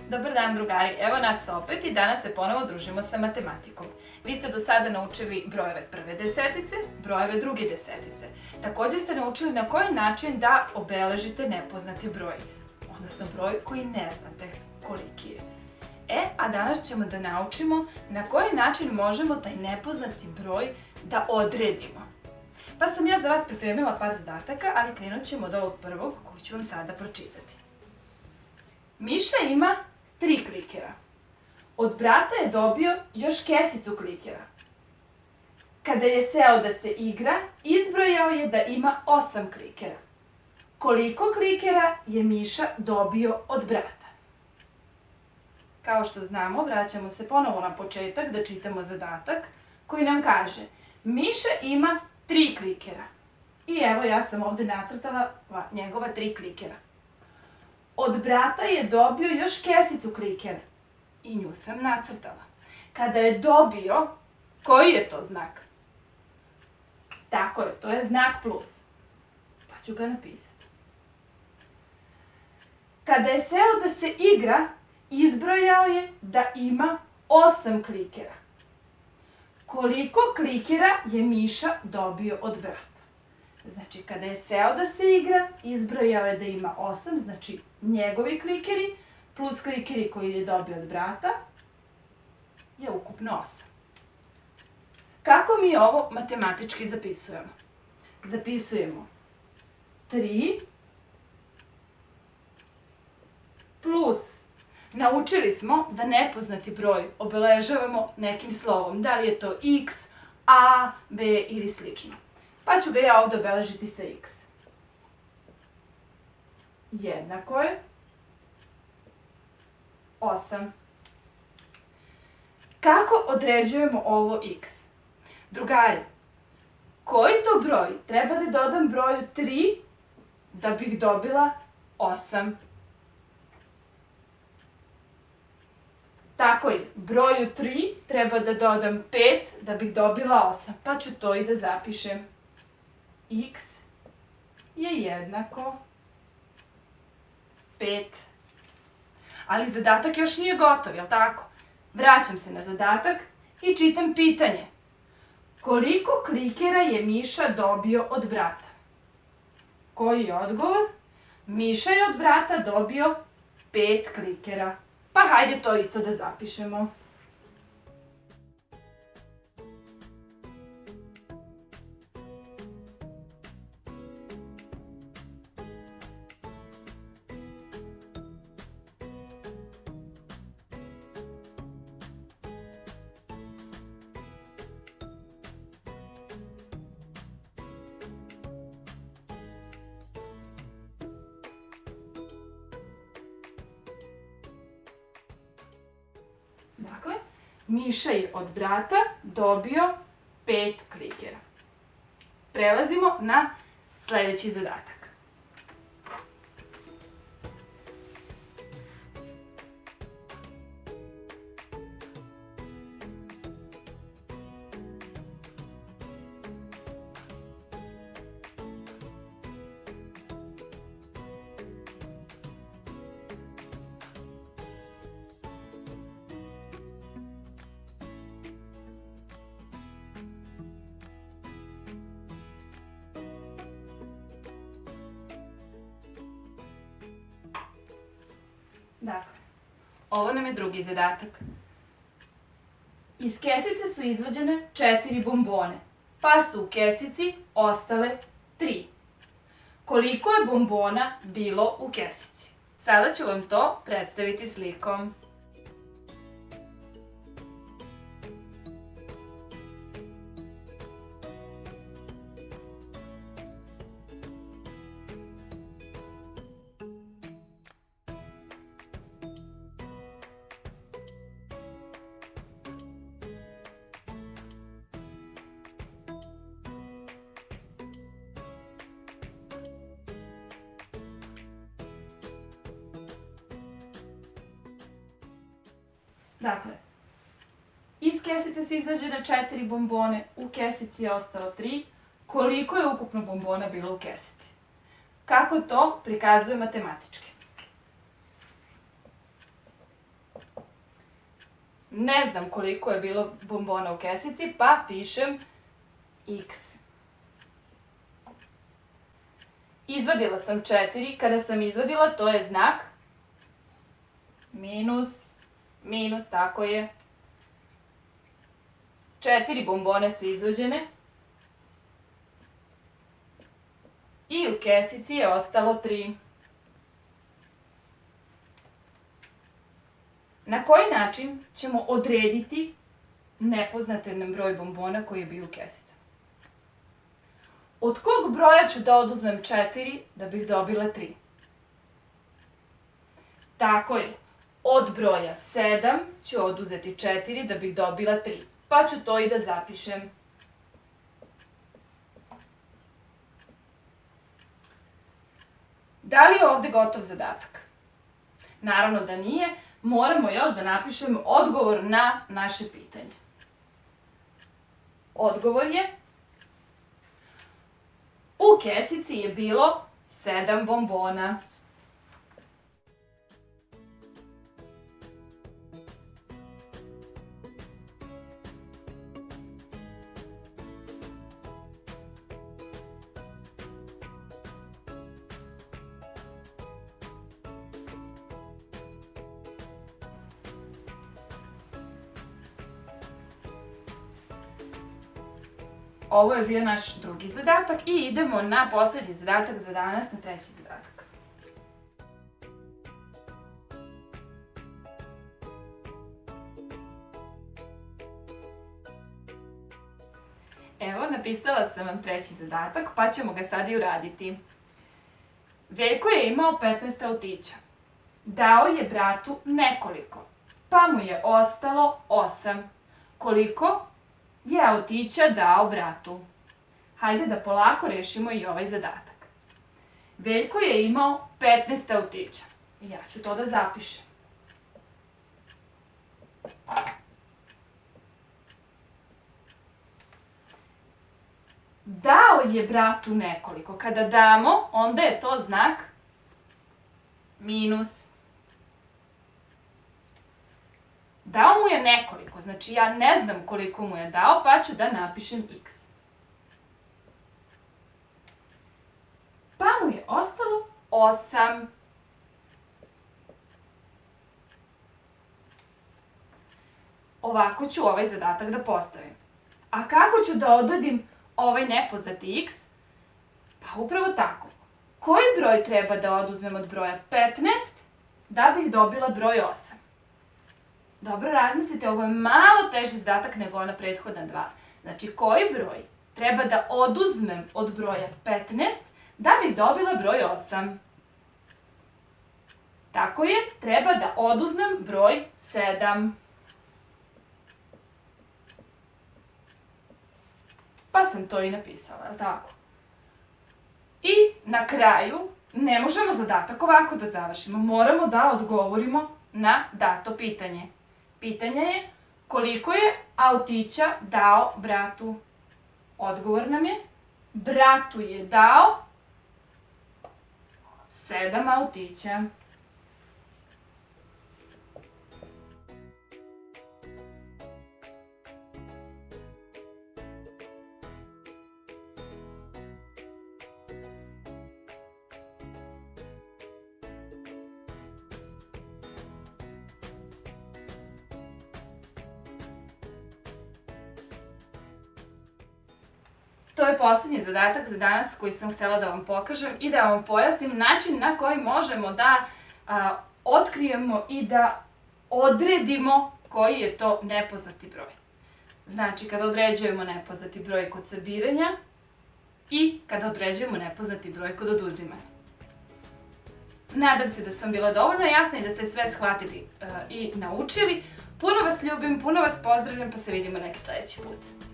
Dobar dan drugari, evo nas opet i danas se ponovo družimo sa matematikom. Vi ste do sada naučili brojeve prve desetice, brojeve druge desetice. Također ste naučili na koji način da obeležite nepoznati broj, odnosno broj koji ne znate koliki je. A danas ćemo da naučimo na koji način možemo taj nepoznati broj da odredimo. Pa sam ja za vas pripremila par zadataka, ali krenut ćemo od ovog prvog koji ću vam sada pročitati. Miša ima 3 klikera. Od brata je dobio još kesicu klikera. Kada je seo da se igra, izbrojao je da ima 8 klikera. Koliko klikera je Miša dobio od brata? Kao što znamo, vraćamo se ponovo na početak da čitamo zadatak koji nam kaže Miša ima 3 klikera. I evo ja sam ovdje nacrtala njegova 3 klikera. Od brata je dobio još kesicu klikera i nju sam nacrtala. Kada je dobio, koji je to znak? Tako je, to je znak plus. Pa ću ga napisati. Kada je seo da se igra, izbrojao je da ima 8 klikera. Koliko klikera je Miša dobio od brata? Znači, kada je seo da se igra, izbrojao je da ima 8, znači njegovi klikeri plus klikeri koji je dobio od brata je ukupno 8. Kako mi ovo matematički zapisujemo? Zapisujemo 3 plus, naučili smo da nepoznati broj obeležavamo nekim slovom, da li je to x, a, b ili slično. Pa ću ga ja ovdje obeležiti sa x. Jednako je 8. Kako određujemo ovo x? Drugari, koji to broj treba da dodam broju 3 da bih dobila 8? Tako je, broju 3 treba da dodam 5 da bih dobila 8, pa ću to i da zapišem. X je jednako 5. Ali zadatak još nije gotov, jel tako? Vraćam se na zadatak i čitam pitanje. Koliko klikera je Miša dobio od brata? Koji je odgovor? Miša je od brata dobio 5 klikera. Pa hajde to isto da zapišemo. Dakle, Miša je od brata dobio 5 klikera. Prelazimo na sljedeći zadatak. Dakle, ovo nam je drugi zadatak. Iz kesice su izvađene 4 bombone, pa su u kesici ostale 3. Koliko je bombona bilo u kesici? Sada ću vam to predstaviti slikom. Dakle, iz kesice su izvađene 4 bombone, u kesici je ostalo 3. Koliko je ukupno bombona bilo u kesici? Kako to prikazuje matematički? Ne znam koliko je bilo bombona u kesici, pa pišem x. Izvadila sam 4, kada sam izvadila to je znak minus, minus, tako je. 4 bombone su izvađene i u kesici je ostalo 3. Na koji način ćemo odrediti nepoznati nam broj bombona koji je bio u kesicama? Od kog broja ću da oduzmem 4 da bih dobila 3? Tako je, od broja 7 ću oduzeti 4 da bih dobila 3, pa ću to i da zapišem. Da li je ovde gotov zadatak? Naravno da nije, moramo još da napišemo odgovor na naše pitanje. Odgovor je: u kesici je bilo 7 bombona. Ovo je bio naš drugi zadatak i idemo na poslednji zadatak za danas, na treći zadatak. Evo, napisala sam vam treći zadatak, pa ćemo ga sad i uraditi. Veljko je imao 15 autića. Dao je bratu nekoliko, pa mu je ostalo 8. Koliko je autića dao bratu? Hajde da polako rešimo i ovaj zadatak. Veljko je imao 15 autića. Ja ću to da zapišem. Dao je bratu nekoliko. Kada damo, onda je to znak minus. Dao mu je nekoliko, znači ja ne znam koliko mu je dao, pa ću da napišem x. Pa mu je ostalo 8. Ovako ću ovaj zadatak da postavim. A kako ću da odredim ovaj nepoznati x? Pa upravo tako. Koji broj treba da oduzmem od broja 15 da bih dobila broj 8? Dobro razmislite, ovo je malo teži zadatak nego ona prethodna dva. Znači, koji broj treba da oduzmem od broja 15 da bih dobila broj 8? Tako je, treba da oduzmem broj 7. Pa sam to i napisala, je li tako? I na kraju, ne možemo zadatak ovako da završimo. Moramo da odgovorimo na dato pitanje. Pitanje je: koliko je autića dao bratu? Odgovor nam je: bratu je dao 7 autića. To je poslednji zadatak za danas koji sam htela da vam pokažem i da vam pojasnim način na koji možemo da otkrijemo i da odredimo koji je to nepoznati broj. Znači, kada određujemo nepoznati broj kod sabiranja i kada određujemo nepoznati broj kod oduzimanja. Nadam se da sam bila dovoljno jasna i da ste sve shvatili i naučili. Puno vas ljubim, puno vas pozdravljam, pa se vidimo neki sledeći put.